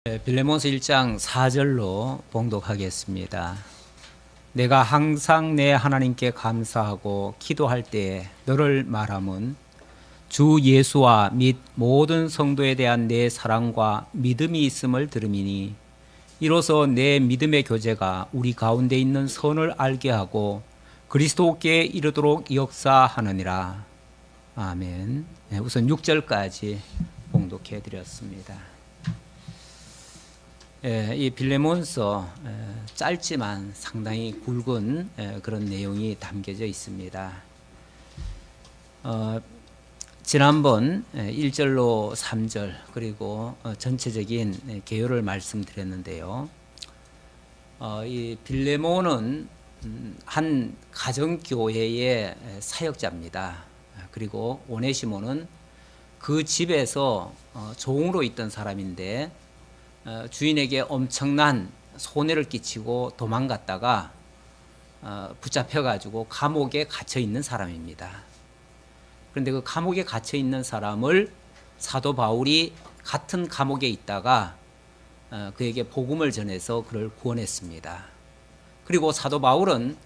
빌레몬서 1장 4절로 봉독하겠습니다. 내가 항상 내 하나님께 감사하고 기도할 때에 너를 말함은 주 예수와 및 모든 성도에 대한 내 사랑과 믿음이 있음을 들음이니 이로써 내 믿음의 교제가 우리 가운데 있는 선을 알게 하고 그리스도께 이르도록 역사하느니라. 아멘. 우선 6절까지 봉독해 드렸습니다. 이 빌레몬서 짧지만 상당히 굵은 그런 내용이 담겨져 있습니다. 지난번 1절로 3절 그리고 전체적인 개요를 말씀드렸는데요. 이 빌레몬은 한 가정교회의 사역자입니다. 그리고 오네시모는 그 집에서 종으로 있던 사람인데 주인에게 엄청난 손해를 끼치고 도망갔다가 붙잡혀가지고 감옥에 갇혀 있는 사람입니다. 그런데 그 감옥에 갇혀 있는 사람을 사도 바울이 같은 감옥에 있다가 그에게 복음을 전해서 그를 구원했습니다. 그리고 사도 바울은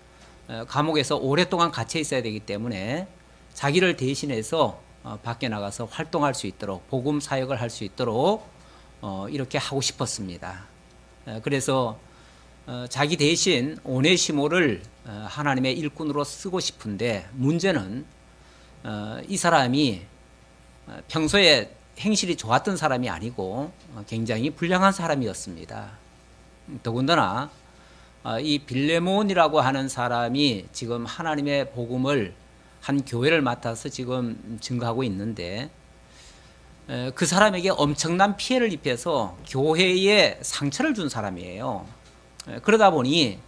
감옥에서 오랫동안 갇혀 있어야 되기 때문에 자기를 대신해서 밖에 나가서 활동할 수 있도록 복음 사역을 할 수 있도록 이렇게 하고 싶었습니다. 그래서 자기 대신 오네시모를 하나님의 일꾼으로 쓰고 싶은데 문제는 이 사람이 평소에 행실이 좋았던 사람이 아니고 굉장히 불량한 사람이었습니다. 더군다나 이 빌레몬이라고 하는 사람이 지금 하나님의 복음을 한 교회를 맡아서 지금 증거하고 있는데 그 사람에게 엄청난 피해를 입혀서 교회에 상처를 준 사람이에요. 그러다 보니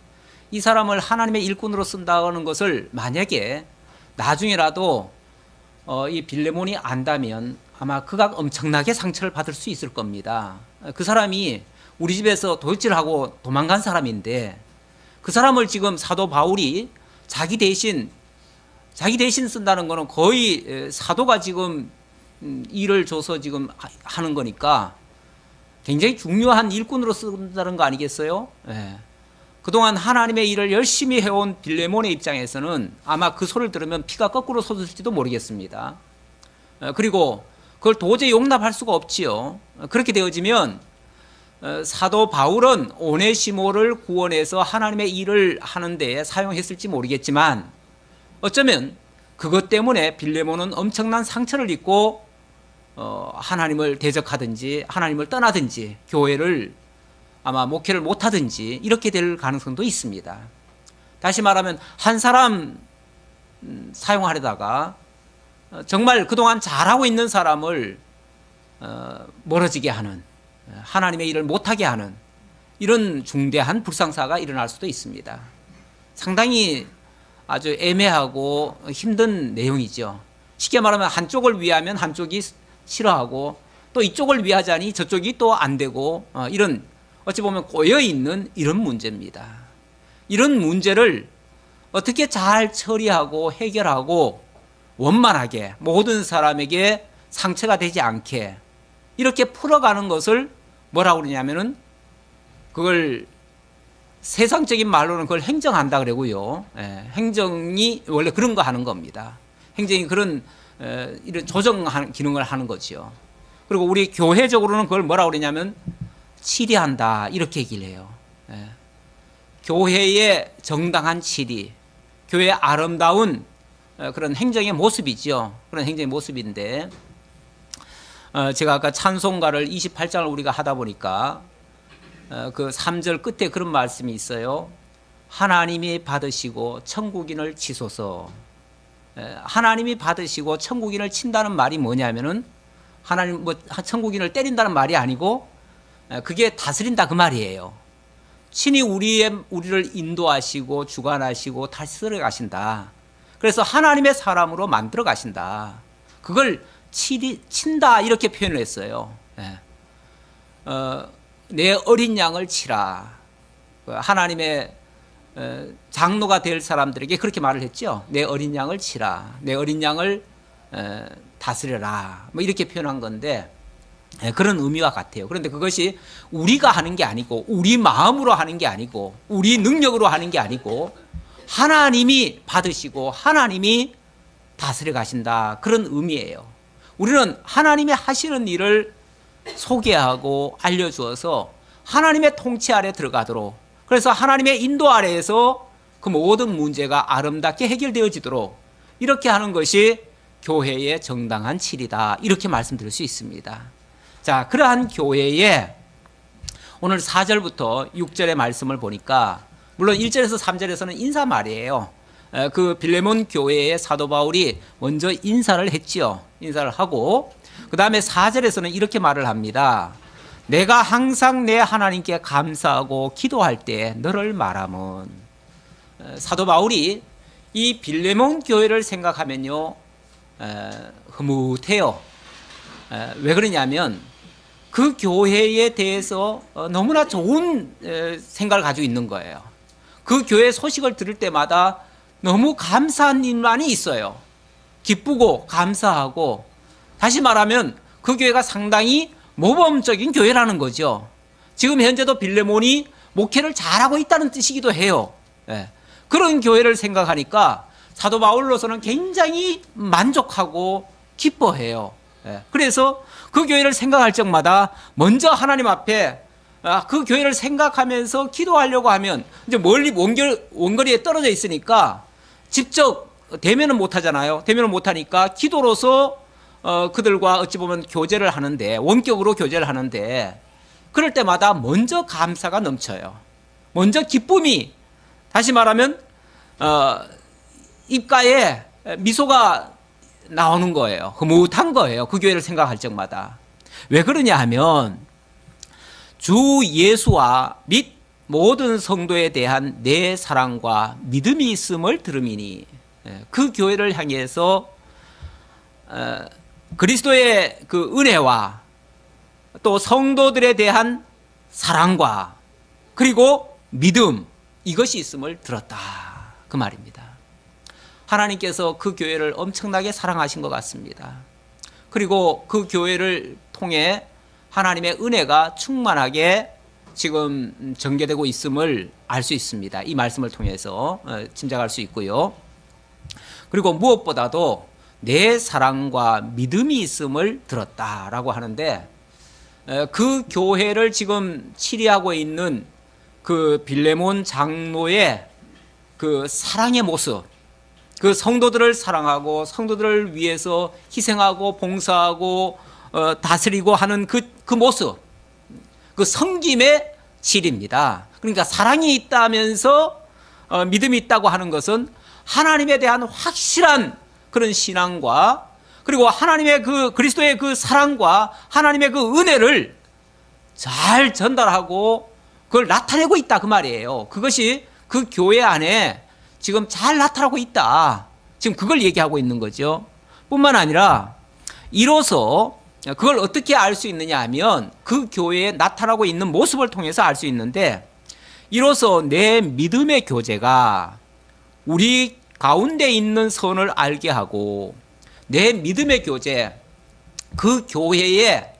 이 사람을 하나님의 일꾼으로 쓴다는 것을 만약에 나중에라도 이 빌레몬이 안다면 아마 그가 엄청나게 상처를 받을 수 있을 겁니다. 그 사람이 우리 집에서 도둑질을 하고 도망간 사람인데 그 사람을 지금 사도 바울이 자기 대신 쓴다는 것은 거의 사도가 지금 일을 줘서 지금 하는 거니까 굉장히 중요한 일꾼으로 쓴다는 거 아니겠어요? 예. 그동안 하나님의 일을 열심히 해온 빌레몬의 입장에서는 아마 그 소리를 들으면 피가 거꾸로 솟을지도 모르겠습니다. 그리고 그걸 도저히 용납할 수가 없지요. 그렇게 되어지면 사도 바울은 오네시모를 구원해서 하나님의 일을 하는 데에 사용했을지 모르겠지만 어쩌면 그것 때문에 빌레몬은 엄청난 상처를 입고 하나님을 대적하든지 하나님을 떠나든지 교회를 아마 목회를 못하든지 이렇게 될 가능성도 있습니다. 다시 말하면 한 사람 사용하려다가 정말 그동안 잘하고 있는 사람을 멀어지게 하는 하나님의 일을 못하게 하는 이런 중대한 불상사가 일어날 수도 있습니다. 상당히 아주 애매하고 힘든 내용이죠. 쉽게 말하면 한쪽을 위하면 한쪽이 싫어하고 또 이쪽을 위하자니 저쪽이 또 안 되고 이런 어찌 보면 꼬여있는 이런 문제입니다. 이런 문제를 어떻게 잘 처리하고 해결하고 원만하게 모든 사람에게 상처가 되지 않게 이렇게 풀어가는 것을 뭐라고 그러냐면은 그걸 세상적인 말로는 그걸 행정한다 그러고요. 행정이 원래 그런 거 하는 겁니다. 행정이 그런 이런 조정 기능을 하는 거죠. 그리고 우리 교회적으로는 그걸 뭐라고 그러냐면 치리한다 이렇게 얘기를 해요. 교회의 정당한 치리, 교회의 아름다운 그런 행정의 모습이죠. 그런 행정의 모습인데 제가 아까 찬송가를 28장을 우리가 하다 보니까 그 3절 끝에 그런 말씀이 있어요. 하나님이 받으시고 천국인을 치소서. 하나님이 받으시고 천국인을 친다는 말이 뭐냐면은 하나님 천국인을 때린다는 말이 아니고 그게 다스린다 그 말이에요. 친히 우리를 인도하시고 주관하시고 다스려 가신다. 그래서 하나님의 사람으로 만들어 가신다. 그걸 친다 이렇게 표현을 했어요. 내 어린 양을 치라. 하나님의 장로가 될 사람들에게 그렇게 말을 했죠. 내 어린 양을 치라. 내 어린 양을 다스려라. 뭐 이렇게 표현한 건데 그런 의미와 같아요. 그런데 그것이 우리가 하는 게 아니고 우리 마음으로 하는 게 아니고 우리 능력으로 하는 게 아니고 하나님이 받으시고 하나님이 다스려 가신다, 그런 의미예요. 우리는 하나님이 하시는 일을 소개하고 알려주어서 하나님의 통치 아래 들어가도록, 그래서 하나님의 인도 아래에서 그 모든 문제가 아름답게 해결되어지도록 이렇게 하는 것이 교회의 정당한 칠이다, 이렇게 말씀드릴 수 있습니다. 자, 그러한 교회에 오늘 4절부터 6절의 말씀을 보니까, 물론 1절에서 3절에서는 인사말이에요. 그 빌레몬 교회의 사도 바울이 먼저 인사를 했지요. 인사를 하고 그 다음에 4절에서는 이렇게 말을 합니다. 내가 항상 내 하나님께 감사하고 기도할 때 너를 말함은. 사도 바울이 이 빌레몬 교회를 생각하면요, 흐뭇해요. 왜 그러냐면 그 교회에 대해서 너무나 좋은 생각을 가지고 있는 거예요. 그 교회 소식을 들을 때마다 너무 감사한 일만이 있어요. 기쁘고 감사하고, 다시 말하면 그 교회가 상당히 모범적인 교회라는 거죠. 지금 현재도 빌레몬이 목회를 잘하고 있다는 뜻이기도 해요. 그런 교회를 생각하니까 사도 바울로서는 굉장히 만족하고 기뻐해요. 그래서 그 교회를 생각할 적마다 먼저 하나님 앞에 그 교회를 생각하면서 기도하려고 하면 이제 멀리 원거리에 떨어져 있으니까 직접 대면은 못하잖아요. 대면을 못하니까 기도로서 그들과 어찌 보면 교제를 하는데, 원격으로 교제를 하는데, 그럴 때마다 먼저 감사가 넘쳐요. 먼저 기쁨이, 다시 말하면 입가에 미소가 나오는 거예요. 흐뭇한 거예요. 그 교회를 생각할 적마다. 왜 그러냐 하면 주 예수와 및 모든 성도에 대한 내 사랑과 믿음이 있음을 들음이니, 그 교회를 향해서 그리스도의 그 은혜와 또 성도들에 대한 사랑과 그리고 믿음, 이것이 있음을 들었다, 그 말입니다. 하나님께서 그 교회를 엄청나게 사랑하신 것 같습니다. 그리고 그 교회를 통해 하나님의 은혜가 충만하게 지금 전개되고 있음을 알 수 있습니다. 이 말씀을 통해서 짐작할 수 있고요. 그리고 무엇보다도 내 사랑과 믿음이 있음을 들었다라고 하는데, 그 교회를 지금 치리하고 있는 그 빌레몬 장로의 그 사랑의 모습, 그 성도들을 사랑하고 성도들을 위해서 희생하고 봉사하고 다스리고 하는 그 모습, 그 섬김의 질입니다. 그러니까 사랑이 있다면서 믿음이 있다고 하는 것은 하나님에 대한 확실한 그런 신앙과, 그리고 하나님의 그 그리스도의 그 사랑과 하나님의 그 은혜를 잘 전달하고 그걸 나타내고 있다, 그 말이에요. 그것이 그 교회 안에 지금 잘 나타나고 있다, 지금 그걸 얘기하고 있는 거죠. 뿐만 아니라 이로써 그걸 어떻게 알 수 있느냐 하면 그 교회에 나타나고 있는 모습을 통해서 알 수 있는데, 이로써 내 믿음의 교제가 우리 가운데 있는 선을 알게 하고, 내 믿음의 교제, 그 교회에,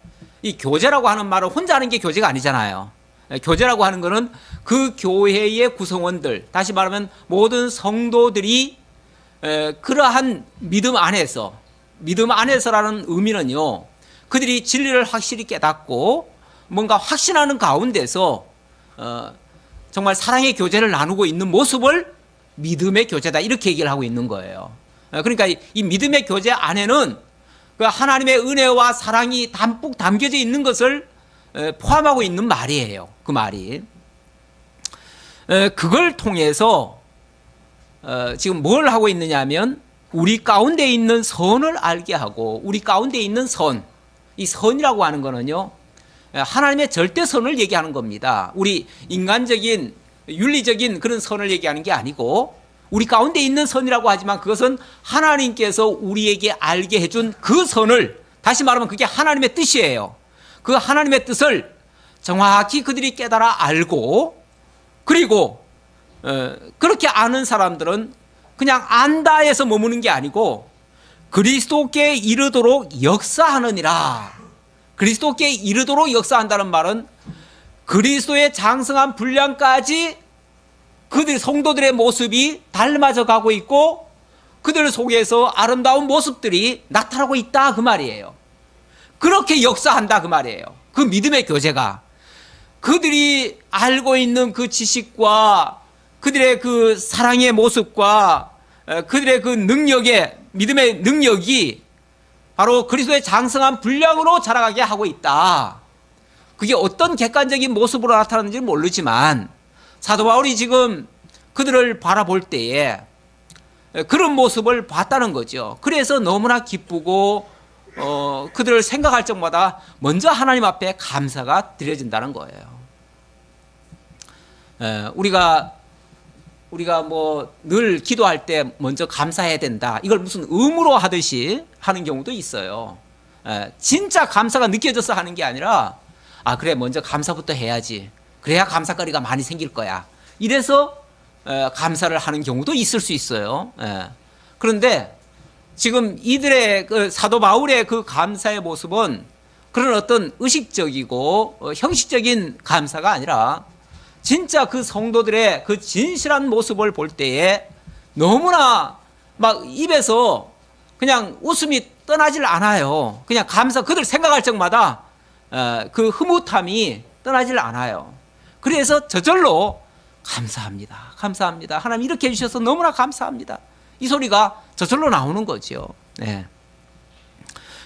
이 교제라고 하는 말은 혼자 하는 게 교제가 아니잖아요. 교제라고 하는 것은 그 교회의 구성원들, 다시 말하면 모든 성도들이 그러한 믿음 안에서라는 의미는요, 그들이 진리를 확실히 깨닫고 뭔가 확신하는 가운데서 정말 사랑의 교제를 나누고 있는 모습을 믿음의 교제다, 이렇게 얘기를 하고 있는 거예요. 그러니까 이 믿음의 교제 안에는 그 하나님의 은혜와 사랑이 담뿍 담겨져 있는 것을 포함하고 있는 말이에요. 그 말이. 그걸 통해서 지금 뭘 하고 있느냐 하면 우리 가운데 있는 선을 알게 하고, 우리 가운데 있는 선, 이 선이라고 하는 거는요, 하나님의 절대선을 얘기하는 겁니다. 우리 인간적인 윤리적인 그런 선을 얘기하는 게 아니고, 우리 가운데 있는 선이라고 하지만 그것은 하나님께서 우리에게 알게 해준 그 선을, 다시 말하면 그게 하나님의 뜻이에요. 그 하나님의 뜻을 정확히 그들이 깨달아 알고, 그리고 그렇게 아는 사람들은 그냥 안다 해서 머무는 게 아니고 그리스도께 이르도록 역사하느니라, 그리스도께 이르도록 역사한다는 말은 그리스도의 장성한 분량까지 그들 성도들의 모습이 닮아져 가고 있고 그들 속에서 아름다운 모습들이 나타나고 있다 그 말이에요. 그렇게 역사한다 그 말이에요. 그 믿음의 교제가 그들이 알고 있는 그 지식과 그들의 그 사랑의 모습과 그들의 그 능력의 믿음의 능력이 바로 그리스도의 장성한 분량으로 자라가게 하고 있다. 그게 어떤 객관적인 모습으로 나타나는지 모르지만 사도 바울이 지금 그들을 바라볼 때에 그런 모습을 봤다는 거죠. 그래서 너무나 기쁘고 그들을 생각할 적마다 먼저 하나님 앞에 감사가 드려진다는 거예요. 우리가 뭐 늘 기도할 때 먼저 감사해야 된다. 이걸 무슨 의무로 하듯이 하는 경우도 있어요. 진짜 감사가 느껴져서 하는 게 아니라 그래 먼저 감사부터 해야지. 그래야 감사거리가 많이 생길 거야. 이래서 감사를 하는 경우도 있을 수 있어요. 그런데 지금 이들의 그 사도 바울의 그 감사의 모습은 그런 어떤 의식적이고 형식적인 감사가 아니라 진짜 그 성도들의 그 진실한 모습을 볼 때에 너무나 막 입에서 그냥 웃음이 떠나질 않아요. 그냥 그들 생각할 적마다 그 흐뭇함이 떠나질 않아요. 그래서 저절로 감사합니다. 감사합니다. 하나님 이렇게 해주셔서 너무나 감사합니다. 이 소리가 저절로 나오는 거죠. 네.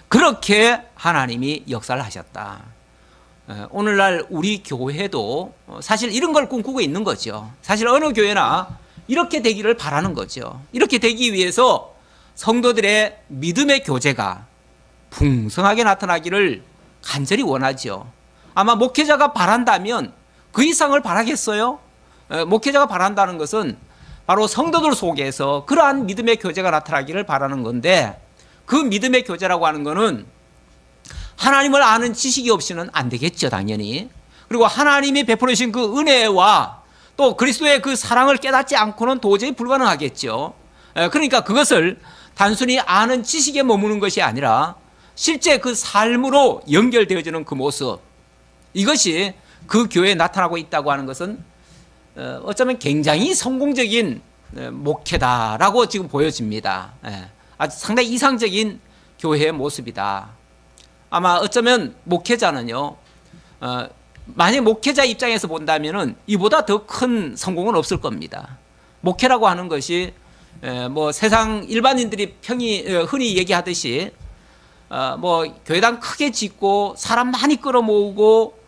그렇게 하나님이 역사를 하셨다. 오늘날 우리 교회도 사실 이런 걸 꿈꾸고 있는 거죠. 사실 어느 교회나 이렇게 되기를 바라는 거죠. 이렇게 되기 위해서 성도들의 믿음의 교제가 풍성하게 나타나기를 간절히 원하죠. 아마 목회자가 바란다면 그 이상을 바라겠어요? 목회자가 바란다는 것은 바로 성도들 속에서 그러한 믿음의 교제가 나타나기를 바라는 건데 그 믿음의 교제라고 하는 것은 하나님을 아는 지식이 없이는 안 되겠죠, 당연히. 그리고 하나님이 베풀어 주신 그 은혜와 또 그리스도의 그 사랑을 깨닫지 않고는 도저히 불가능하겠죠. 그러니까 그것을 단순히 아는 지식에 머무는 것이 아니라 실제 그 삶으로 연결되어지는 그 모습, 이것이 그 교회에 나타나고 있다고 하는 것은 어쩌면 굉장히 성공적인 목회다라고 지금 보여집니다. 아주 상당히 이상적인 교회의 모습이다. 아마 어쩌면 목회자는요, 만약 목회자 입장에서 본다면은 이보다 더 큰 성공은 없을 겁니다. 목회라고 하는 것이 뭐 세상 일반인들이 흔히 얘기하듯이 뭐 교회당 크게 짓고 사람 많이 끌어모으고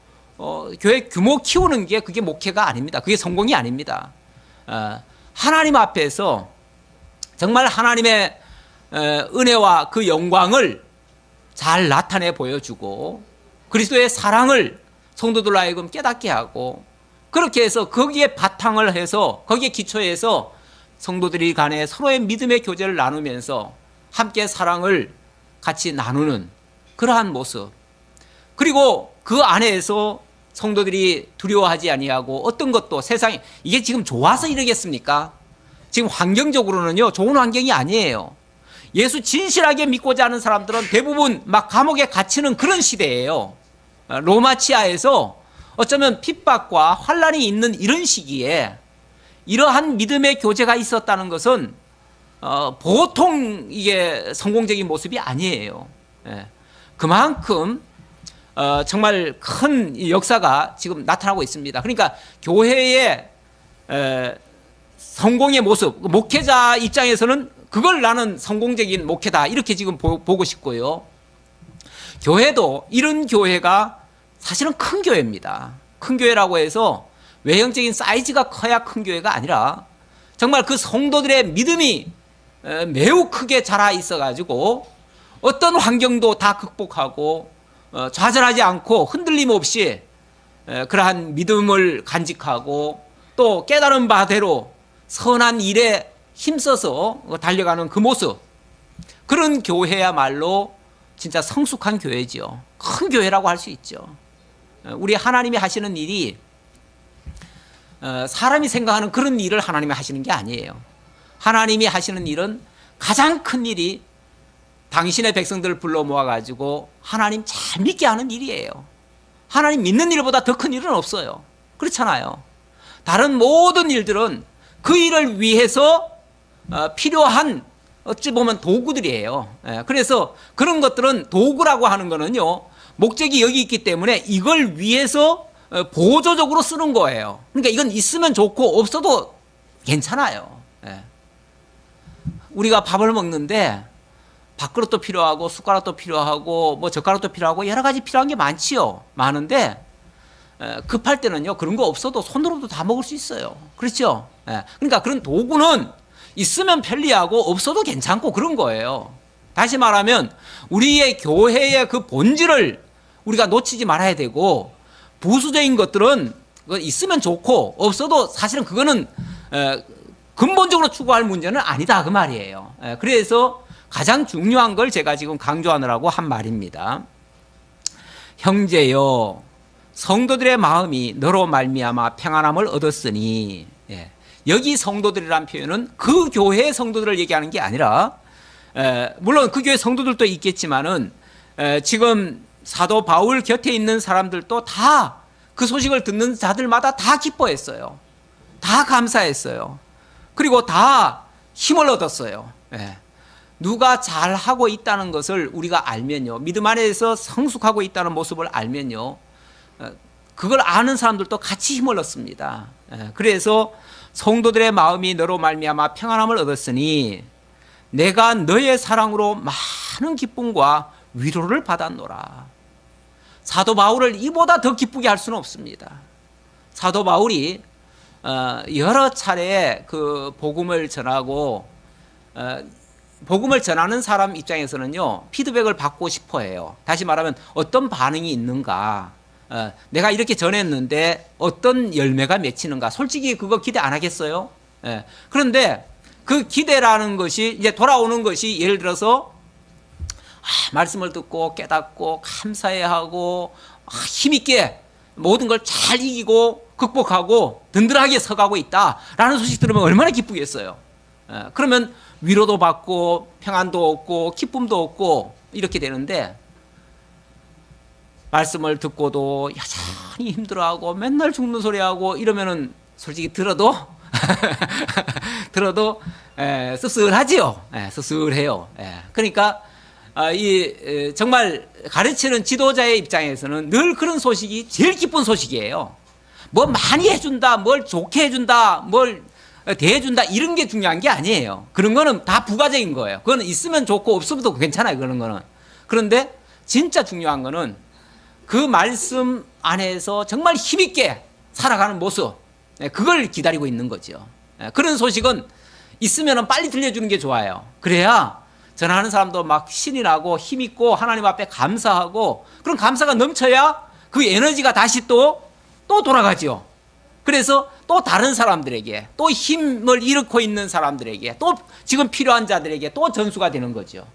교회 규모 키우는 게 그게 목회가 아닙니다. 그게 성공이 아닙니다. 하나님 앞에서 정말 하나님의 은혜와 그 영광을 잘 나타내 보여주고 그리스도의 사랑을 성도들로 하여금 깨닫게 하고 그렇게 해서 거기에 바탕을 해서 거기에 기초해서 성도들이 간에 서로의 믿음의 교제를 나누면서 함께 사랑을 같이 나누는 그러한 모습, 그리고 그 안에서 성도들이 두려워하지 아니하고 어떤 것도 세상에 이게 지금 좋아서 이러겠습니까? 지금 환경적으로는요 좋은 환경이 아니에요. 예수 진실하게 믿고자 하는 사람들은 대부분 막 감옥에 갇히는 그런 시대예요. 로마 치하에서 어쩌면 핍박과 환란이 있는 이런 시기에 이러한 믿음의 교제가 있었다는 것은 보통 이게 성공적인 모습이 아니에요. 그만큼 정말 큰 역사가 지금 나타나고 있습니다. 그러니까 교회의 성공의 모습, 목회자 입장에서는 그걸 나는 성공적인 목회다 이렇게 지금 보고 싶고요. 교회도 이런 교회가 사실은 큰 교회입니다. 큰 교회라고 해서 외형적인 사이즈가 커야 큰 교회가 아니라 정말 그 성도들의 믿음이 매우 크게 자라 있어가지고 어떤 환경도 다 극복하고 좌절하지 않고 흔들림 없이 그러한 믿음을 간직하고 또 깨달은 바대로 선한 일에 힘써서 달려가는 그 모습, 그런 교회야말로 진짜 성숙한 교회죠. 큰 교회라고 할 수 있죠. 우리 하나님이 하시는 일이 사람이 생각하는 그런 일을 하나님이 하시는 게 아니에요. 하나님이 하시는 일은 가장 큰 일이 당신의 백성들을 불러 모아가지고 하나님 잘 믿게 하는 일이에요. 하나님 믿는 일보다 더 큰 일은 없어요. 그렇잖아요. 다른 모든 일들은 그 일을 위해서 필요한 어찌 보면 도구들이에요. 그래서 그런 것들은 도구라고 하는 거는요, 목적이 여기 있기 때문에 이걸 위해서 보조적으로 쓰는 거예요. 그러니까 이건 있으면 좋고 없어도 괜찮아요. 우리가 밥을 먹는데 밥그릇도 필요하고 숟가락도 필요하고 뭐 젓가락도 필요하고 여러 가지 필요한 게 많지요. 많은데 급할 때는요, 그런 거 없어도 손으로도 다 먹을 수 있어요. 그렇죠? 그러니까 그런 도구는 있으면 편리하고 없어도 괜찮고 그런 거예요. 다시 말하면 우리의 교회의 그 본질을 우리가 놓치지 말아야 되고, 부수적인 것들은 있으면 좋고 없어도 사실은 그거는 근본적으로 추구할 문제는 아니다 그 말이에요. 그래서 가장 중요한 걸 제가 지금 강조하느라고 한 말입니다. 형제여, 성도들의 마음이 너로 말미암아 평안함을 얻었으니, 여기 성도들이란 표현은 그 교회의 성도들을 얘기하는 게 아니라, 물론 그 교회 성도들도 있겠지만은 지금 사도 바울 곁에 있는 사람들도 다 그 소식을 듣는 자들마다 다 기뻐했어요. 다 감사했어요. 그리고 다 힘을 얻었어요. 누가 잘하고 있다는 것을 우리가 알면요, 믿음 안에서 성숙하고 있다는 모습을 알면요, 그걸 아는 사람들도 같이 힘을 얻습니다. 그래서 성도들의 마음이 너로 말미암아 평안함을 얻었으니 내가 너의 사랑으로 많은 기쁨과 위로를 받았노라. 사도 바울을 이보다 더 기쁘게 할 수는 없습니다. 사도 바울이 여러 차례 그 복음을 전하고, 복음을 전하는 사람 입장에서는요, 피드백을 받고 싶어 해요. 다시 말하면 어떤 반응이 있는가, 내가 이렇게 전했는데 어떤 열매가 맺히는가, 솔직히 그거 기대 안 하겠어요? 그런데 그 기대라는 것이 이제 돌아오는 것이, 예를 들어서 말씀을 듣고 깨닫고 감사해하고 힘있게 모든 걸 잘 이기고 극복하고 든든하게 서가고 있다라는 소식 들으면 얼마나 기쁘겠어요. 그러면 위로도 받고 평안도 얻고 기쁨도 얻고 이렇게 되는데, 말씀을 듣고도 여전히 힘들어하고 맨날 죽는 소리하고 이러면은 솔직히 들어도 씁쓸하지요. 씁쓸해요. 그러니까 정말 가르치는 지도자의 입장에서는 늘 그런 소식이 제일 기쁜 소식이에요. 뭐 많이 해준다, 뭘 좋게 해준다, 뭘 대해준다, 이런 게 중요한 게 아니에요. 그런 거는 다 부가적인 거예요. 그거는 있으면 좋고 없어도 괜찮아요, 그런 거는. 그런데 진짜 중요한 거는 그 말씀 안에서 정말 힘있게 살아가는 모습, 그걸 기다리고 있는 거죠. 그런 소식은 있으면 빨리 들려주는 게 좋아요. 그래야 전하는 사람도 막 신이 나고 힘있고 하나님 앞에 감사하고, 그런 감사가 넘쳐야 그 에너지가 다시 또 돌아가죠. 그래서 또 다른 사람들에게, 또 힘을 잃고 있는 사람들에게, 또 지금 필요한 자들에게 또 전수가 되는 거죠.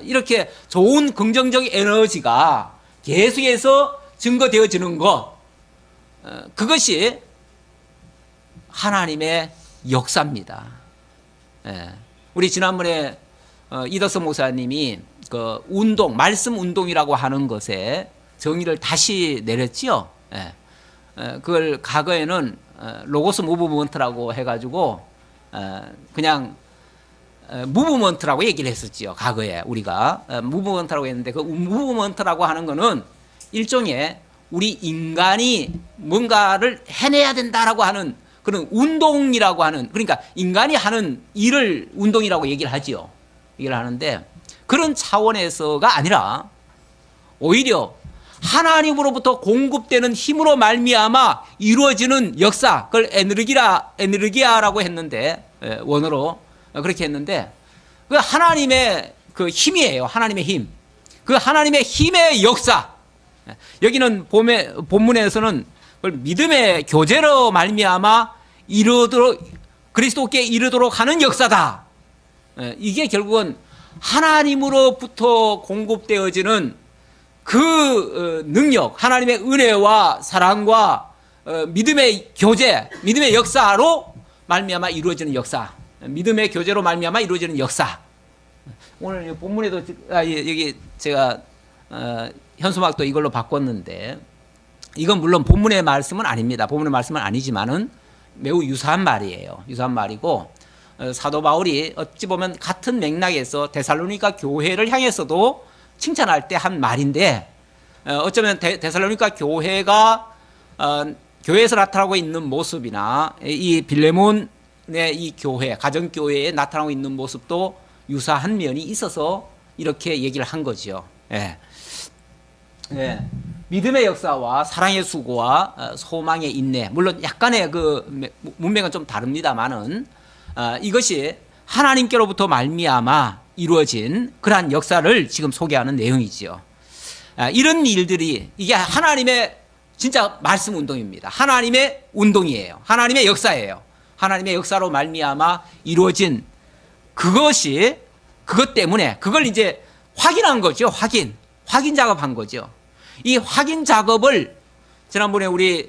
이렇게 좋은 긍정적 에너지가 계속해서 증거되어지는 것, 그것이 하나님의 역사입니다. 우리 지난번에 이덕성 목사님이 그 운동, 말씀 운동이라고 하는 것에 정의를 다시 내렸지요. 그걸 과거에는 로고스 무브먼트라고 해가지고 그냥 무브먼트라고 얘기를 했었지요. 과거에 우리가 무브먼트라고 했는데, 그 무브먼트라고 하는 거는 일종의 우리 인간이 뭔가를 해내야 된다라고 하는 그런 운동이라고 하는, 그러니까 인간이 하는 일을 운동이라고 얘기를 하지요. 얘기를 하는데, 그런 차원에서가 아니라 오히려 하나님으로부터 공급되는 힘으로 말미암아 이루어지는 역사, 그걸 에너기아라고 했는데, 원어로 그렇게 했는데, 그 하나님의 그 힘이에요. 하나님의 힘. 그 하나님의 힘의 역사. 여기는 본문에서는 그걸 믿음의 교제로 말미암아 그리스도께 이르도록 하는 역사다. 이게 결국은 하나님으로부터 공급되어지는 그 능력, 하나님의 은혜와 사랑과 믿음의 교제, 믿음의 역사로 말미암아 이루어지는 역사, 믿음의 교제로 말미암아 이루어지는 역사. 오늘 본문에도 여기 제가 현수막도 이걸로 바꿨는데 이건 물론 본문의 말씀은 아닙니다. 본문의 말씀은 아니지만은 매우 유사한 말이에요. 유사한 말이고 사도 바울이 어찌 보면 같은 맥락에서 데살로니가 교회를 향해서도 칭찬할 때 한 말인데 어쩌면 데살로니가 교회가 교회에서 나타나고 있는 모습이나 이 빌레몬의 이 교회, 가정교회에 나타나고 있는 모습도 유사한 면이 있어서 이렇게 얘기를 한 거죠. 예. 예. 믿음의 역사와 사랑의 수고와 소망의 인내, 물론 약간의 그 문맥은 좀 다릅니다만은 이것이 하나님께로부터 말미암아 이루어진 그러한 역사를 지금 소개하는 내용이지요. 이런 일들이 이게 하나님의 진짜 말씀 운동입니다. 하나님의 운동이에요. 하나님의 역사예요. 하나님의 역사로 말미암아 이루어진 그것이 그것 때문에 그걸 이제 확인한 거죠. 확인 작업한 거죠. 이 확인 작업을 지난번에 우리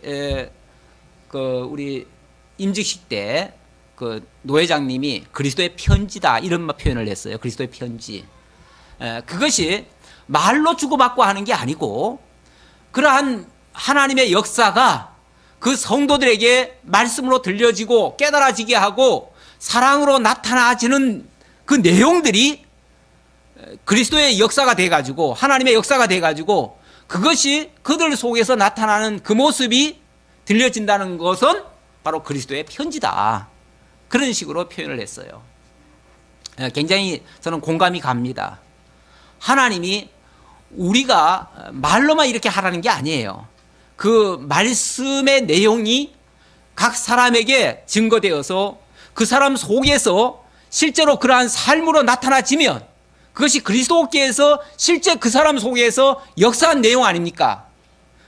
임직식 때 그 노 회장님이 그리스도의 편지다 이런 표현을 했어요. 그리스도의 편지. 그것이 말로 주고받고 하는 게 아니고 그러한 하나님의 역사가 그 성도들에게 말씀으로 들려지고 깨달아지게 하고 사랑으로 나타나지는 그 내용들이 그리스도의 역사가 돼가지고 하나님의 역사가 돼가지고 그것이 그들 속에서 나타나는 그 모습이 들려진다는 것은 바로 그리스도의 편지다. 그런 식으로 표현을 했어요. 굉장히 저는 공감이 갑니다. 하나님이 우리가 말로만 이렇게 하라는 게 아니에요. 그 말씀의 내용이 각 사람에게 증거되어서 그 사람 속에서 실제로 그러한 삶으로 나타나지면 그것이 그리스도께서 실제 그 사람 속에서 역사한 내용 아닙니까?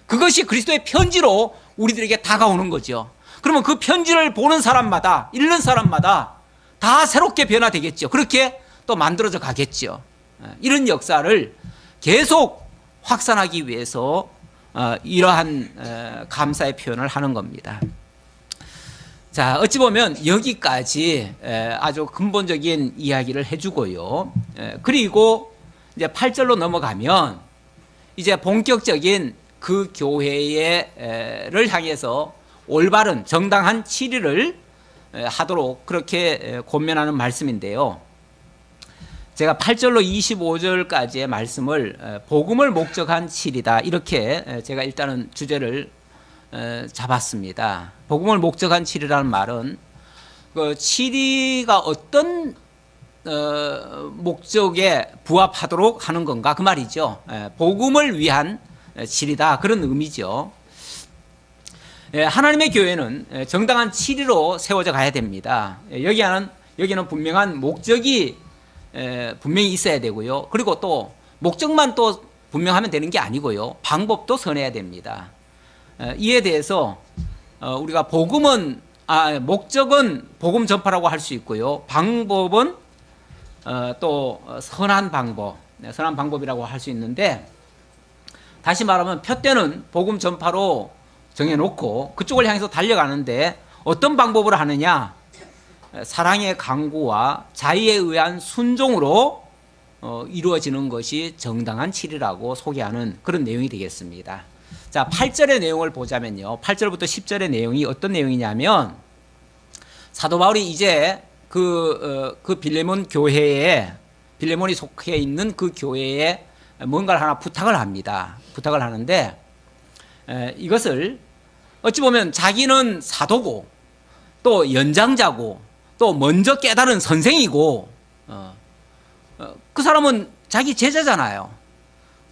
그것이 그리스도의 편지로 우리들에게 다가오는 거죠. 그러면 그 편지를 보는 사람마다, 읽는 사람마다 다 새롭게 변화되겠죠. 그렇게 또 만들어져 가겠죠. 이런 역사를 계속 확산하기 위해서 이러한 감사의 표현을 하는 겁니다. 자, 어찌 보면 여기까지 아주 근본적인 이야기를 해주고요. 그리고 이제 8절로 넘어가면 이제 본격적인 그 교회를 향해서 올바른 정당한 치리를 하도록 그렇게 권면하는 말씀인데요. 제가 8절로 25절까지의 말씀을 복음을 목적한 치리다 이렇게 제가 일단은 주제를 잡았습니다. 복음을 목적한 치리라는 말은 그 치리가 어떤 목적에 부합하도록 하는 건가 그 말이죠. 복음을 위한 치리다 그런 의미죠. 하나님의 교회는 정당한 치리로 세워져 가야 됩니다. 여기는 분명한 목적이 분명히 있어야 되고요. 그리고 또 목적만 또 분명하면 되는 게 아니고요. 방법도 선해야 됩니다. 이에 대해서 우리가 목적은 복음 전파라고 할 수 있고요. 방법은 또 선한 방법이라고 할 수 있는데 다시 말하면 푯대는 복음 전파로 정해놓고 그쪽을 향해서 달려가는데 어떤 방법으로 하느냐? 사랑의 강구와 자의에 의한 순종으로 이루어지는 것이 정당한 치리라고 소개하는 그런 내용이 되겠습니다. 자, 8절의 내용을 보자면요. 8절부터 10절의 내용이 어떤 내용이냐면 사도 바울이 이제 그 빌레몬 교회에 빌레몬이 속해 있는 그 교회에 뭔가를 하나 부탁을 합니다. 부탁을 하는데 이것을 어찌 보면 자기는 사도고 또 연장자고 또 먼저 깨달은 선생이고 그 사람은 자기 제자잖아요.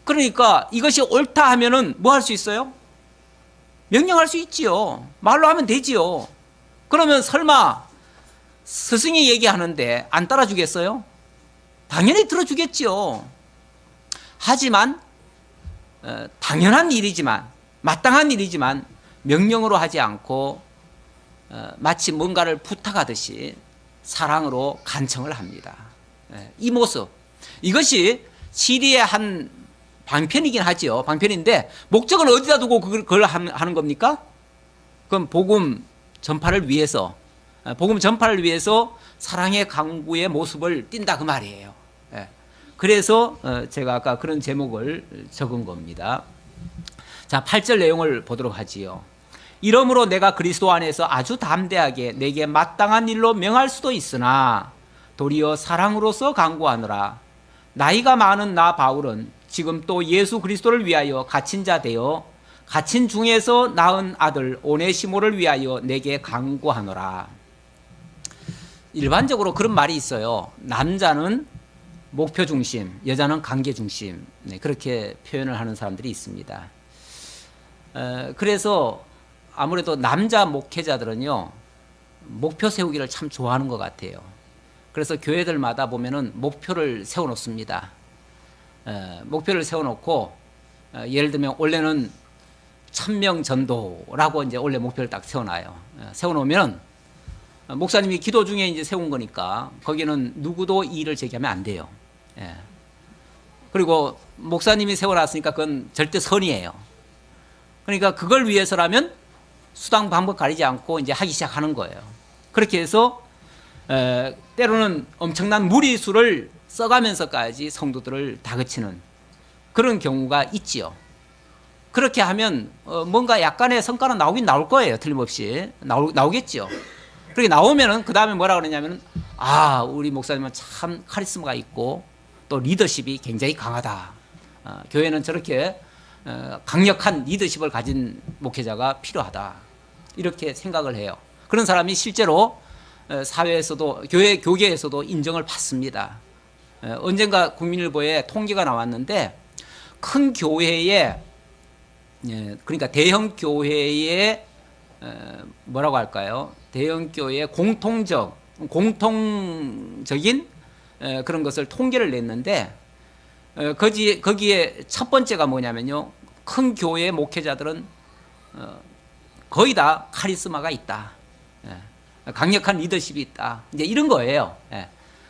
그러니까 이것이 옳다 하면은 뭐 할 수 있어요? 명령할 수 있지요. 말로 하면 되지요. 그러면 설마 스승이 얘기하는데 안 따라주겠어요? 당연히 들어주겠지요. 하지만 당연한 일이지만 마땅한 일이지만 명령으로 하지 않고 마치 뭔가를 부탁하듯이 사랑으로 간청을 합니다. 이 모습 이것이 치리의 한 방편이긴 하죠. 방편인데 목적을 어디다 두고 그걸 하는 겁니까? 그럼 복음 전파를 위해서 사랑의 강구의 모습을 띈다 그 말이에요. 그래서 제가 아까 그런 제목을 적은 겁니다. 자, 8절 내용을 보도록 하지요. 이러므로 내가 그리스도 안에서 아주 담대하게 내게 마땅한 일로 명할 수도 있으나 도리어 사랑으로서 강구하노라. 나이가 많은 나 바울은 지금 또 예수 그리스도를 위하여 갇힌 자 되어 갇힌 중에서 낳은 아들 오네시모를 위하여 내게 강구하노라. 일반적으로 그런 말이 있어요. 남자는 목표 중심, 여자는 관계 중심. 네, 그렇게 표현을 하는 사람들이 있습니다. 그래서 아무래도 남자 목회자들은요, 목표 세우기를 참 좋아하는 것 같아요. 그래서 교회들마다 보면은 목표를 세워놓습니다. 목표를 세워놓고, 예를 들면 원래는 1000명 전도라고 이제 원래 목표를 딱 세워놔요. 세워놓으면 목사님이 기도 중에 이제 세운 거니까 거기는 누구도 이의를 제기하면 안 돼요. 그리고 목사님이 세워놨으니까 그건 절대 선이에요. 그러니까 그걸 위해서라면 수당 방법 가리지 않고 이제 하기 시작하는 거예요. 그렇게 해서 때로는 엄청난 무리수를 써가면서까지 성도들을 다그치는 그런 경우가 있지요. 그렇게 하면 뭔가 약간의 성과는 나오긴 나올 거예요. 틀림없이 나오겠지요. 그렇게 나오면은 그 다음에 뭐라 그러냐면은 우리 목사님은 참 카리스마가 있고 또 리더십이 굉장히 강하다. 교회는 저렇게 강력한 리더십을 가진 목회자가 필요하다. 이렇게 생각을 해요. 그런 사람이 실제로 사회에서도 교계에서도 인정을 받습니다. 언젠가 국민일보에 통계가 나왔는데 큰 교회에 그러니까 대형 교회의 뭐라고 할까요? 대형 교회의 공통적인 그런 것을 통계를 냈는데 거기에 첫 번째가 뭐냐면요. 큰 교회의 목회자들은 거의 다 카리스마가 있다. 강력한 리더십이 있다. 이제 이런 거예요.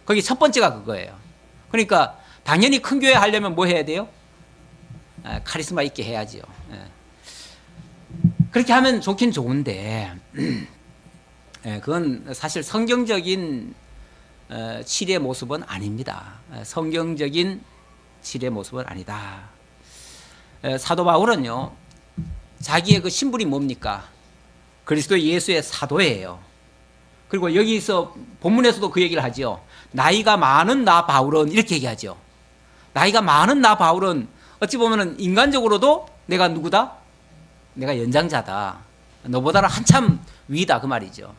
거기 첫 번째가 그거예요. 그러니까 당연히 큰 교회 하려면 뭐 해야 돼요? 카리스마 있게 해야지요. 그렇게 하면 좋긴 좋은데 그건 사실 성경적인 치리의 모습은 아닙니다. 성경적인 치리의 모습은 아니다. 사도 바울은요, 자기의 그 신분이 뭡니까? 그리스도 예수의 사도예요. 그리고 여기서 본문에서도 그 얘기를 하죠. 나이가 많은 나 바울은 이렇게 얘기하죠. 나이가 많은 나 바울은 어찌 보면은 인간적으로도 내가 누구다? 내가 연장자다. 너보다는 한참 위다 그 말이죠.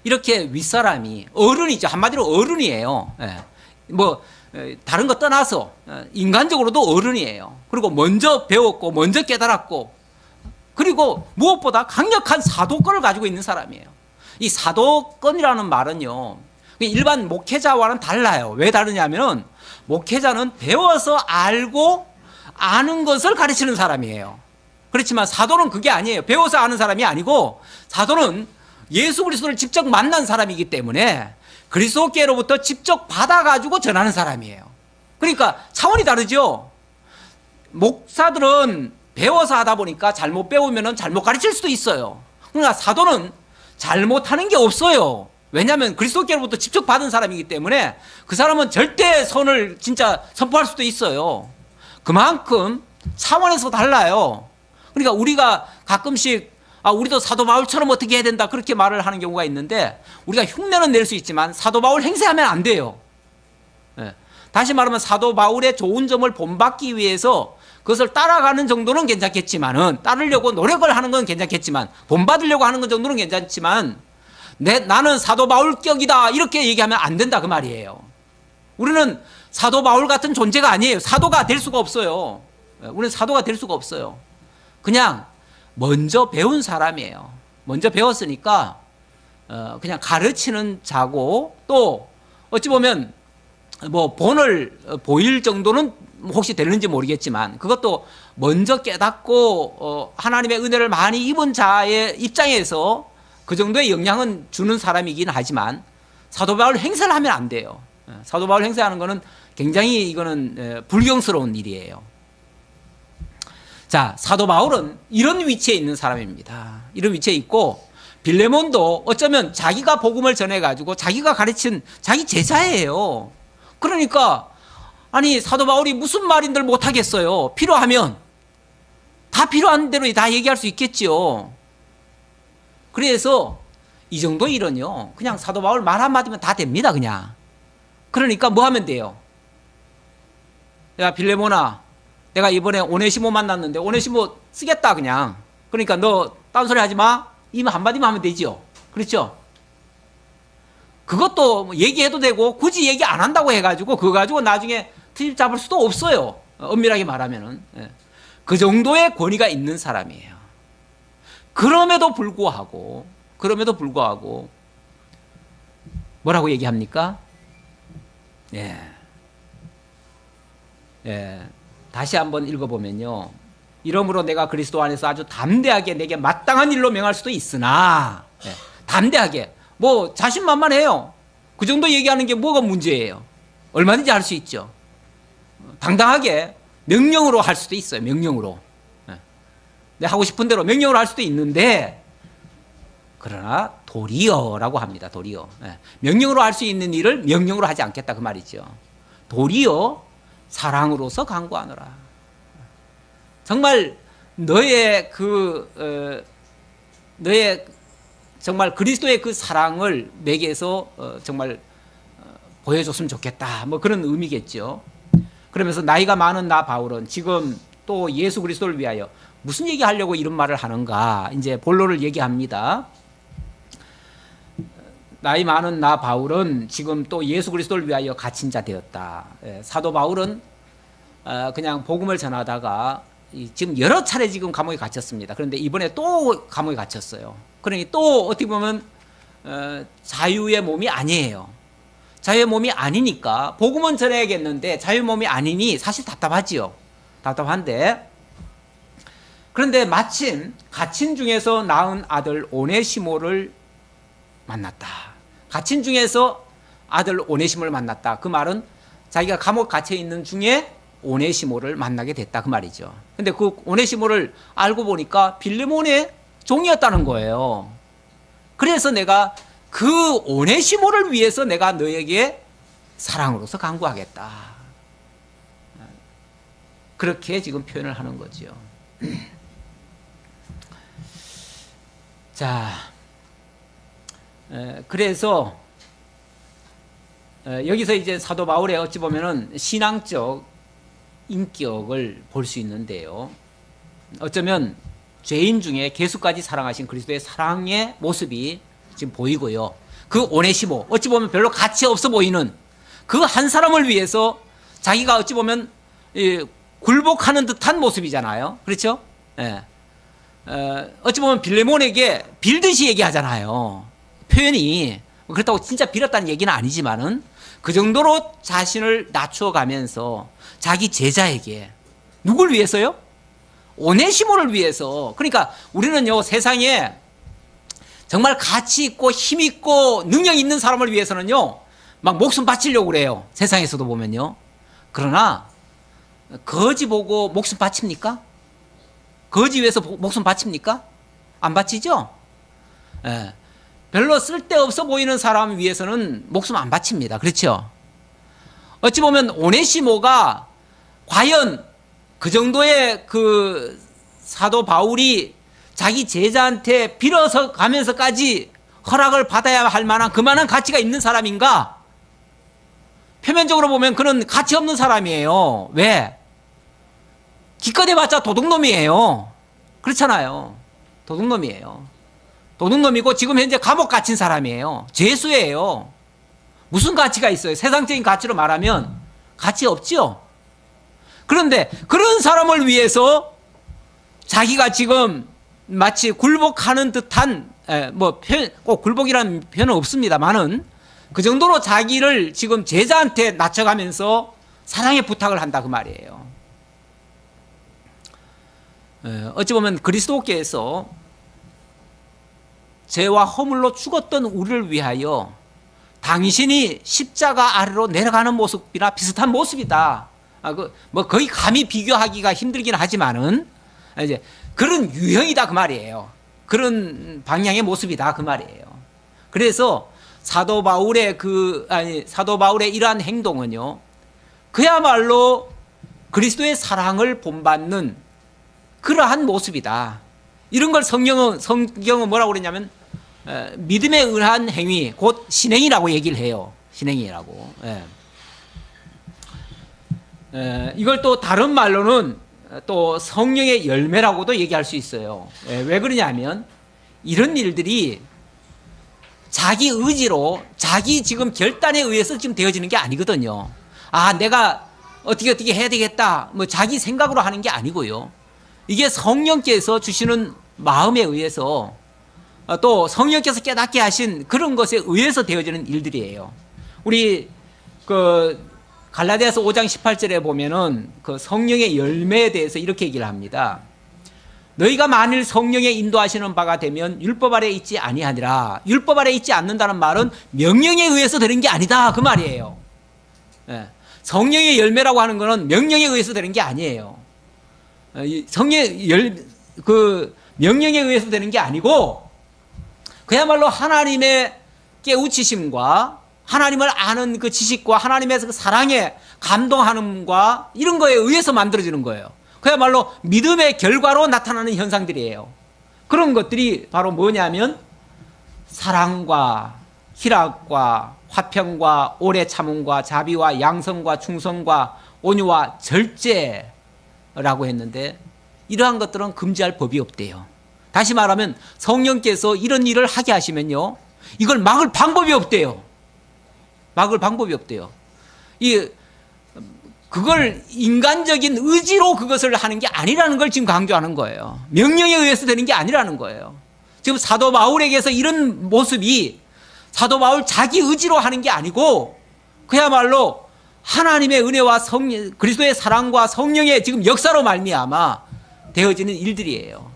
이렇게 윗사람이 어른이죠. 한마디로 어른이에요. 다른 거 떠나서 인간적으로도 어른이에요. 그리고 먼저 배웠고 먼저 깨달았고 그리고 무엇보다 강력한 사도권을 가지고 있는 사람이에요. 이 사도권이라는 말은요, 일반 목회자와는 달라요. 왜 다르냐면은 목회자는 배워서 알고 아는 것을 가르치는 사람이에요. 그렇지만 사도는 그게 아니에요. 배워서 아는 사람이 아니고 사도는 예수 그리스도를 직접 만난 사람이기 때문에 그리스도께로부터 직접 받아가지고 전하는 사람이에요. 그러니까 차원이 다르죠. 목사들은 배워서 하다 보니까 잘못 배우면 잘못 가르칠 수도 있어요. 그러나 사도는 잘못하는 게 없어요. 왜냐하면 그리스도께로부터 직접 받은 사람이기 때문에 그 사람은 절대 선을 진짜 선포할 수도 있어요. 그만큼 차원에서 달라요. 그러니까 우리가 가끔씩 우리도 사도 바울처럼 어떻게 해야 된다 그렇게 말을 하는 경우가 있는데 우리가 흉내는 낼 수 있지만 사도 바울 행세하면 안 돼요. 다시 말하면 사도 바울의 좋은 점을 본받기 위해서 그것을 따라가는 정도는 괜찮겠지만은 따르려고 노력을 하는 건 괜찮겠지만 본받으려고 하는 건 정도는 괜찮지만 나는 사도 바울격이다 이렇게 얘기하면 안 된다 그 말이에요. 우리는 사도 바울 같은 존재가 아니에요. 사도가 될 수가 없어요. 우리는 사도가 될 수가 없어요. 그냥 먼저 배운 사람이에요. 먼저 배웠으니까 그냥 가르치는 자고 또 어찌 보면 뭐 본을 보일 정도는 혹시 되는지 모르겠지만 그것도 먼저 깨닫고 하나님의 은혜를 많이 입은 자의 입장에서 그 정도의 영향은 주는 사람이긴 하지만 사도 바울 행세를 하면 안 돼요. 사도 바울 행세하는 거는 굉장히 이거는 불경스러운 일이에요. 자, 사도 바울은 이런 위치에 있는 사람입니다. 이런 위치에 있고 빌레몬도 어쩌면 자기가 복음을 전해가지고 자기가 가르친 자기 제자예요. 그러니까 아니 사도 바울이 무슨 말인들 못하겠어요. 필요하면 다 필요한 대로 다 얘기할 수 있겠지요. 그래서 이 정도 일은요 그냥 사도 바울 말 한마디면 다 됩니다. 그냥. 그러니까 뭐 하면 돼요? 야 빌레몬아, 내가 이번에 오네시모 만났는데 오네시모 쓰겠다 그냥. 그러니까 너 딴소리 하지 마. 이 한마디만 하면 되지요. 그렇죠? 그것도 뭐 얘기해도 되고 굳이 얘기 안 한다고 해가지고 그거 가지고 나중에 트집 잡을 수도 없어요. 엄밀하게 말하면은. 그 정도의 권위가 있는 사람이에요. 그럼에도 불구하고 뭐라고 얘기합니까? 다시 한번 읽어보면요. 이러므로 내가 그리스도 안에서 아주 담대하게 내게 마땅한 일로 명할 수도 있으나 담대하게 뭐 자신만만해요. 그 정도 얘기하는 게 뭐가 문제예요? 얼마든지 할 수 있죠. 당당하게 명령으로 할 수도 있어요. 명령으로. 내가 하고 싶은 대로 명령으로 할 수도 있는데 그러나 도리어라고 합니다. 도리어. 명령으로 할 수 있는 일을 명령으로 하지 않겠다 그 말이죠. 도리어 사랑으로서 강구하노라. 정말 너의 정말 그리스도의 그 사랑을 내게서 정말 보여줬으면 좋겠다. 뭐 그런 의미겠죠. 그러면서 나이가 많은 나 바울은 지금 또 예수 그리스도를 위하여 무슨 얘기하려고 이런 말을 하는가. 이제 본론을 얘기합니다. 나이 많은 나 바울은 지금 또 예수 그리스도를 위하여 갇힌 자 되었다. 사도 바울은 그냥 복음을 전하다가 지금 여러 차례 지금 감옥에 갇혔습니다. 그런데 이번에 또 감옥에 갇혔어요. 그러니 또 어떻게 보면 자유의 몸이 아니에요. 자유의 몸이 아니니까 복음은 전해야겠는데 자유의 몸이 아니니 사실 답답하지요. 답답한데 그런데 마침 갇힌 중에서 낳은 아들 오네시모를 만났다. 갇힌 중에서 아들 오네시모를 만났다. 그 말은 자기가 감옥 갇혀 있는 중에 오네시모를 만나게 됐다 그 말이죠. 근데 그 오네시모를 알고 보니까 빌레몬의 종이었다는 거예요. 그래서 내가 그 오네시모를 위해서 내가 너에게 사랑으로서 강구하겠다. 그렇게 지금 표현을 하는 거죠. 자, 그래서 여기서 이제 사도 바울의 어찌 보면은 신앙적 인격을 볼 수 있는데요. 어쩌면 죄인 중에 개수까지 사랑하신 그리스도의 사랑의 모습이 지금 보이고요. 그 오네시모, 어찌 보면 별로 가치 없어 보이는 그 한 사람을 위해서 자기가 어찌 보면 굴복하는 듯한 모습이잖아요. 그렇죠? 어찌 보면 빌레몬에게 빌듯이 얘기하잖아요. 표현이. 그렇다고 진짜 빌었다는 얘기는 아니지만은 그 정도로 자신을 낮춰가면서 자기 제자에게 누굴 위해서요? 오네시모를 위해서. 그러니까 우리는요 세상에 정말 가치 있고 힘 있고 능력 있는 사람을 위해서는요 막 목숨 바치려고 그래요. 세상에서도 보면요. 그러나 거지 보고 목숨 바칩니까? 거지 위해서 목숨 바칩니까? 안 바치죠? 별로 쓸데없어 보이는 사람 위해서는 목숨 안 바칩니다. 그렇죠? 어찌 보면 오네시모가 과연 그 정도의 그 사도 바울이 자기 제자한테 빌어서 가면서까지 허락을 받아야 할 만한 그만한 가치가 있는 사람인가? 표면적으로 보면 그는 가치 없는 사람이에요. 왜? 기껏 해봤자 도둑놈이에요. 그렇잖아요. 도둑놈이에요. 도둑놈이고 지금 현재 감옥 갇힌 사람이에요. 죄수예요. 무슨 가치가 있어요? 세상적인 가치로 말하면 가치 없죠. 그런데 그런 사람을 위해서 자기가 지금 마치 굴복하는 듯한 꼭 굴복이라는 표현은 없습니다만은 그 정도로 자기를 지금 제자한테 낮춰가면서 사랑의 부탁을 한다 그 말이에요. 어찌 보면 그리스도께서 죄와 허물로 죽었던 우리를 위하여 당신이 십자가 아래로 내려가는 모습이나 비슷한 모습이다. 거의 감히 비교하기가 힘들긴 하지만은 이제 그런 유형이다 그 말이에요. 그런 방향의 모습이다 그 말이에요. 그래서 사도 바울의 이러한 행동은요, 그야말로 그리스도의 사랑을 본받는 그러한 모습이다. 이런 걸 성경은 뭐라고 그러냐면 믿음에 의한 행위, 곧 신행이라고 얘기를 해요. 신행이라고. 이걸 또 다른 말로는 또 성령의 열매라고도 얘기할 수 있어요. 왜 그러냐면 이런 일들이 자기 의지로, 자기 지금 결단에 의해서 지금 되어지는 게 아니거든요. 아, 내가 어떻게 해야 되겠다, 뭐 자기 생각으로 하는 게 아니고요. 이게 성령께서 주시는 마음에 의해서, 또 성령께서 깨닫게 하신 그런 것에 의해서 되어지는 일들이에요. 우리 갈라디아서 5장 18절에 보면은 그 성령의 열매에 대해서 이렇게 얘기를 합니다. 너희가 만일 성령의 인도하시는 바가 되면 율법 아래 있지 아니하니라. 율법 아래 있지 않는다는 말은 명령에 의해서 되는 게 아니다, 그 말이에요. 성령의 열매라고 하는 것은 명령에 의해서 되는 게 아니에요. 명령에 의해서 되는 게 아니고 그야말로 하나님의 깨우치심과 하나님을 아는 그 지식과 하나님의 그 사랑에 감동하는과 이런 거에 의해서 만들어지는 거예요. 그야말로 믿음의 결과로 나타나는 현상들이에요. 그런 것들이 바로 뭐냐면 사랑과 희락과 화평과 오래 참음과 자비와 양성과 충성과 온유와 절제라고 했는데 이러한 것들은 금지할 법이 없대요. 다시 말하면 성령께서 이런 일을 하게 하시면요, 이걸 막을 방법이 없대요. 막을 방법이 없대요. 그걸 인간적인 의지로 그것을 하는 게 아니라는 걸 지금 강조하는 거예요. 명령에 의해서 되는 게 아니라는 거예요. 지금 사도 바울에게서 이런 모습이 사도 바울 자기 의지로 하는 게 아니고 그야말로 하나님의 은혜와 그리스도의 사랑과 성령의 지금 역사로 말미암아 되어지는 일들이에요.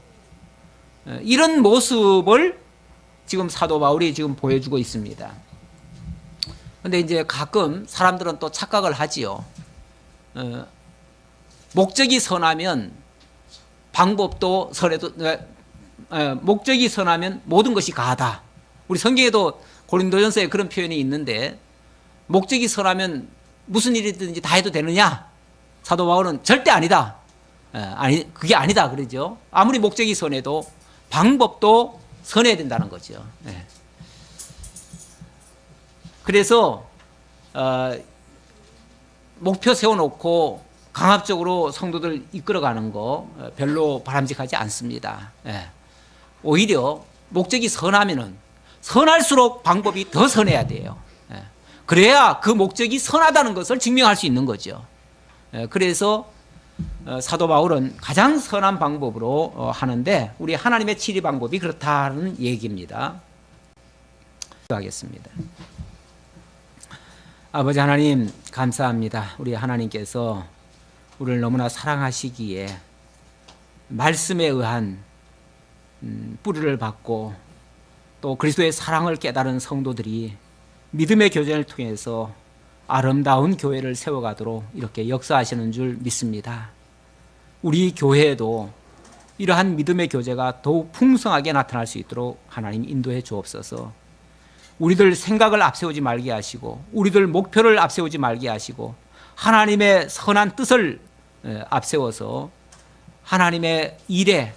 이런 모습을 지금 사도 바울이 지금 보여주고 있습니다. 근데 이제 가끔 사람들은 또 착각을 하지요. 목적이 선하면 방법도 선해도, 목적이 선하면 모든 것이 가하다. 우리 성경에도 고린도전서에 그런 표현이 있는데, 목적이 선하면 무슨 일이든지 다 해도 되느냐? 사도 바울은 절대 아니다. 그게 아니다 그러죠. 아무리 목적이 선해도 방법도 선해야 된다는 거죠. 그래서 목표 세워놓고 강압적으로 성도들 이끌어가는 거 별로 바람직하지 않습니다. 오히려 목적이 선하면은 선할수록 방법이 더 선해야 돼요. 그래야 그 목적이 선하다는 것을 증명할 수 있는 거죠. 그래서 사도 바울은 가장 선한 방법으로 하는데 우리 하나님의 치리 방법이 그렇다는 얘기입니다. 기도하겠습니다. 아버지 하나님 감사합니다. 우리 하나님께서 우리를 너무나 사랑하시기에 말씀에 의한 뿌리를 받고 또 그리스도의 사랑을 깨달은 성도들이 믿음의 교제를 통해서 아름다운 교회를 세워가도록 이렇게 역사하시는 줄 믿습니다. 우리 교회에도 이러한 믿음의 교제가 더욱 풍성하게 나타날 수 있도록 하나님 인도해 주옵소서. 우리들 생각을 앞세우지 말게 하시고 우리들 목표를 앞세우지 말게 하시고 하나님의 선한 뜻을 앞세워서 하나님의 일에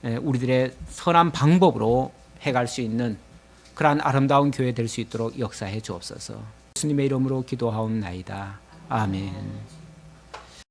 우리들의 선한 방법으로 해갈 수 있는 그러한 아름다운 교회 될 수 있도록 역사해 주옵소서. 예수님의 이름으로 기도하옵나이다. 아멘.